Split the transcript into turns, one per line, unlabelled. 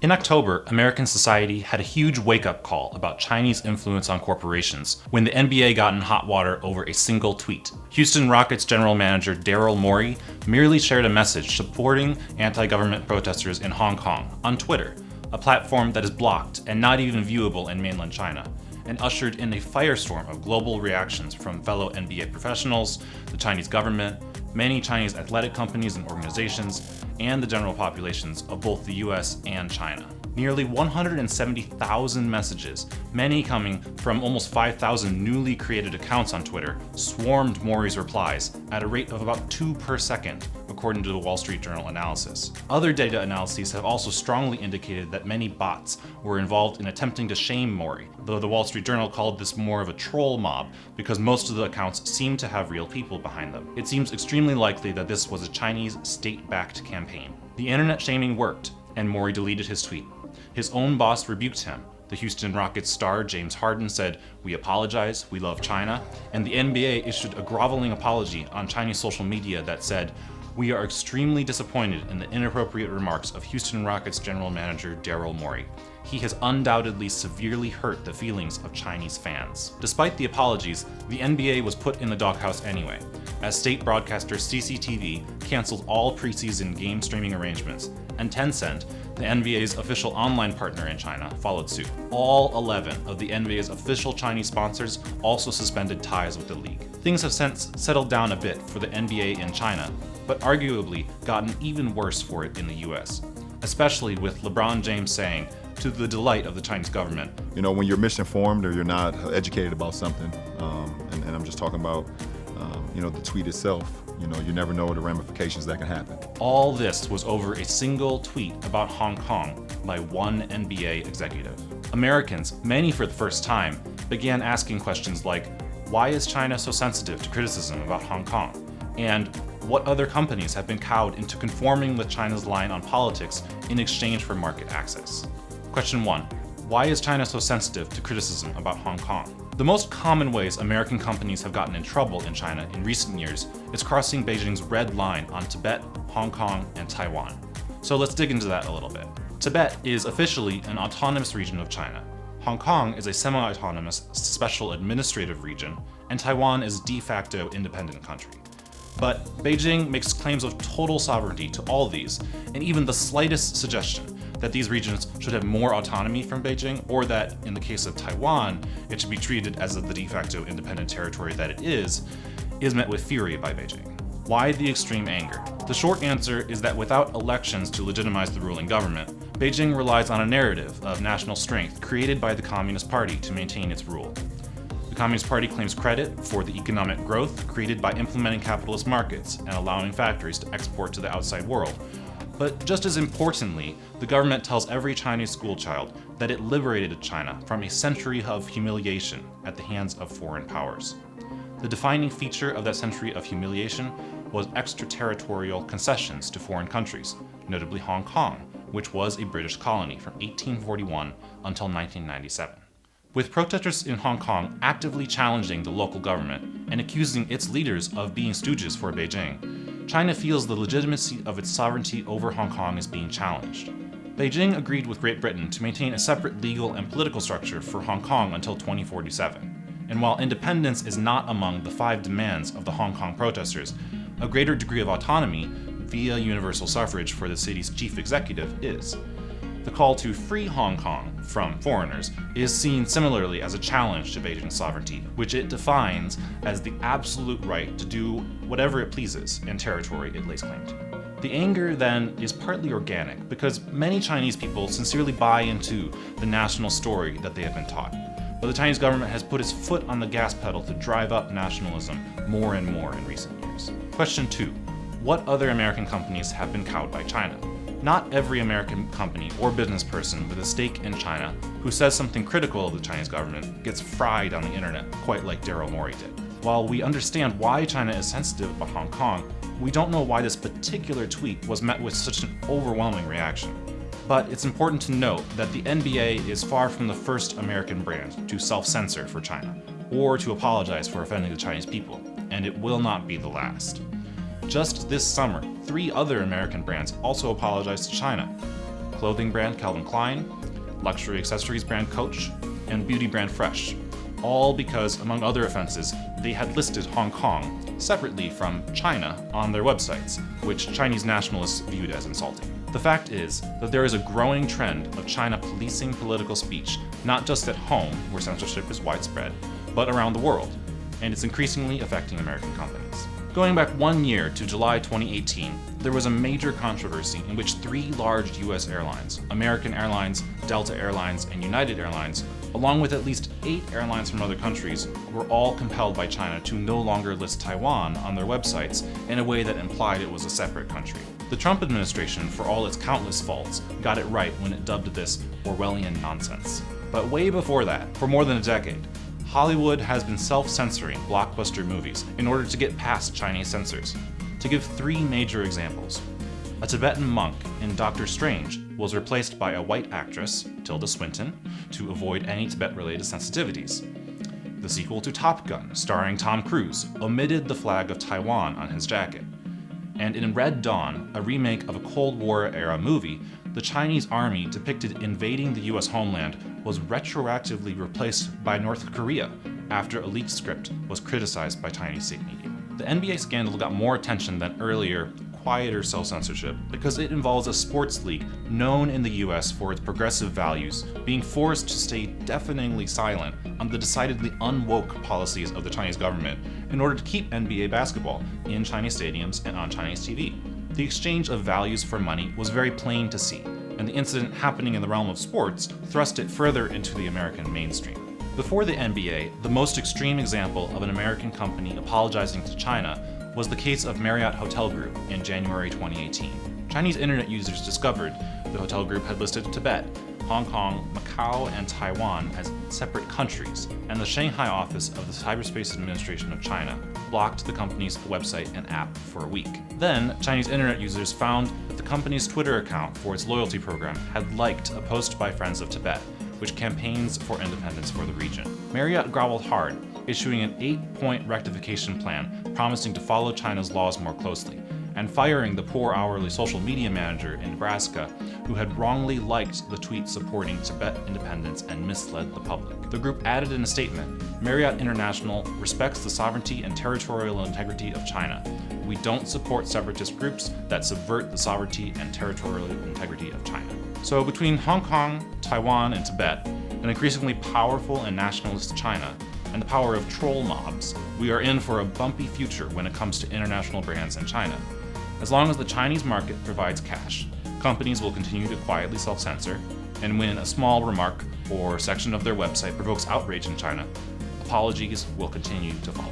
In October, American society had a huge wake-up call about Chinese influence on corporations when the NBA got in hot water over a single tweet. Houston Rockets general manager Daryl Morey merely shared a message supporting anti-government protesters in Hong Kong on Twitter, a platform that is blocked and not even viewable in mainland China, and ushered in a firestorm of global reactions from fellow NBA professionals, the Chinese government, many Chinese athletic companies and organizations, and the general populations of both the US and China. Nearly 170,000 messages, many coming from almost 5,000 newly created accounts on Twitter, swarmed Morey's replies at a rate of about 2 per second, according to the Wall Street Journal analysis. Other data analyses have also strongly indicated that many bots were involved in attempting to shame Morey, though the Wall Street Journal called this more of a troll mob because most of the accounts seem to have real people behind them. It seems extremely likely that this was a Chinese state-backed campaign. The internet shaming worked, and Morey deleted his tweet. His own boss rebuked him. The Houston Rockets star James Harden said, "We apologize, we love China," and the NBA issued a groveling apology on Chinese social media that said, "We are extremely disappointed in the inappropriate remarks of Houston Rockets general manager Daryl Morey. He has undoubtedly severely hurt the feelings of Chinese fans." Despite the apologies, the NBA was put in the doghouse anyway, as state broadcaster CCTV canceled all preseason game streaming arrangements, and Tencent, the NBA's official online partner in China, followed suit. All 11 of the NBA's official Chinese sponsors also suspended ties with the league. Things have since settled down a bit for the NBA in China, but arguably gotten even worse for it in the US, especially with LeBron James saying, to the delight of the Chinese government,
"You know, when you're misinformed or you're not educated about something, and I'm just talking about, the tweet itself, you never know the ramifications that can happen."
All this was over a single tweet about Hong Kong by one NBA executive. Americans, many for the first time, began asking questions like, why is China so sensitive to criticism about Hong Kong? And what other companies have been cowed into conforming with China's line on politics in exchange for market access? Question 1. Why is China so sensitive to criticism about Hong Kong? The most common ways American companies have gotten in trouble in China in recent years is crossing Beijing's red line on Tibet, Hong Kong, and Taiwan. So let's dig into that a little bit. Tibet is officially an autonomous region of China. Hong Kong is a semi-autonomous special administrative region, and Taiwan is a de facto independent country. But Beijing makes claims of total sovereignty to all these, and even the slightest suggestion that these regions should have more autonomy from Beijing, or that, in the case of Taiwan, it should be treated as the de facto independent territory that it is met with fury by Beijing. Why the extreme anger? The short answer is that without elections to legitimize the ruling government, Beijing relies on a narrative of national strength created by the Communist Party to maintain its rule. The Communist Party claims credit for the economic growth created by implementing capitalist markets and allowing factories to export to the outside world. But just as importantly, the government tells every Chinese schoolchild that it liberated China from a century of humiliation at the hands of foreign powers. The defining feature of that century of humiliation was extraterritorial concessions to foreign countries, notably Hong Kong, which was a British colony from 1841 until 1997. With protesters in Hong Kong actively challenging the local government and accusing its leaders of being stooges for Beijing, China feels the legitimacy of its sovereignty over Hong Kong is being challenged. Beijing agreed with Great Britain to maintain a separate legal and political structure for Hong Kong until 2047. And while independence is not among the 5 demands of the Hong Kong protesters, a greater degree of autonomy via universal suffrage for the city's chief executive is. The call to free Hong Kong from foreigners is seen similarly as a challenge to Beijing's sovereignty, which it defines as the absolute right to do whatever it pleases in territory it lays claim to. The anger, then, is partly organic because many Chinese people sincerely buy into the national story that they have been taught. But the Chinese government has put its foot on the gas pedal to drive up nationalism more and more in recent years. Question 2. What other American companies have been cowed by China? Not every American company or business person with a stake in China who says something critical of the Chinese government gets fried on the internet, quite like Daryl Morey did. While we understand why China is sensitive about Hong Kong, we don't know why this particular tweet was met with such an overwhelming reaction. But it's important to note that the NBA is far from the first American brand to self-censor for China, or to apologize for offending the Chinese people, and it will not be the last. Just this summer, 3 other American brands also apologized to China. clothing brand Calvin Klein, luxury accessories brand Coach, and beauty brand Fresh, all because, among other offenses, they had listed Hong Kong separately from China on their websites, which Chinese nationalists viewed as insulting. The fact is that there is a growing trend of China policing political speech, not just at home, where censorship is widespread, but around the world, and it's increasingly affecting American companies. Going back 1 year to July 2018, there was a major controversy in which 3 large US airlines, American Airlines, Delta Airlines, and United Airlines, along with at least 8 airlines from other countries, were all compelled by China to no longer list Taiwan on their websites in a way that implied it was a separate country. The Trump administration, for all its countless faults, got it right when it dubbed this Orwellian nonsense. But way before that, for more than a decade, Hollywood has been self-censoring blockbuster movies in order to get past Chinese censors. To give 3 major examples, a Tibetan monk in Doctor Strange was replaced by a white actress, Tilda Swinton, to avoid any Tibet-related sensitivities. The sequel to Top Gun, starring Tom Cruise, omitted the flag of Taiwan on his jacket. And in Red Dawn, a remake of a Cold War-era movie, the Chinese army depicted invading the US homeland was retroactively replaced by North Korea after a leaked script was criticized by Chinese state media. The NBA scandal got more attention than earlier, quieter self-censorship because it involves a sports league known in the US for its progressive values being forced to stay deafeningly silent on the decidedly unwoke policies of the Chinese government in order to keep NBA basketball in Chinese stadiums and on Chinese TV. The exchange of values for money was very plain to see, and the incident happening in the realm of sports thrust it further into the American mainstream. Before the NBA, the most extreme example of an American company apologizing to China was the case of Marriott Hotel Group in January 2018. Chinese internet users discovered the hotel group had listed Tibet, Hong Kong, Macau, and Taiwan as separate countries, and the Shanghai office of the Cyberspace Administration of China blocked the company's website and app for a week. Then, Chinese internet users found that the company's Twitter account for its loyalty program had liked a post by Friends of Tibet, which campaigns for independence for the region. Marriott growled hard, issuing an 8-point rectification plan promising to follow China's laws more closely, and firing the poor hourly social media manager in Nebraska who had wrongly liked the tweet supporting Tibet independence and misled the public. The group added in a statement, "Marriott International respects the sovereignty and territorial integrity of China. We don't support separatist groups that subvert the sovereignty and territorial integrity of China." So between Hong Kong, Taiwan, and Tibet, an increasingly powerful and nationalist China, and the power of troll mobs, we are in for a bumpy future when it comes to international brands in China. As long as the Chinese market provides cash, companies will continue to quietly self-censor, and when a small remark or section of their website provokes outrage in China, apologies will continue to follow.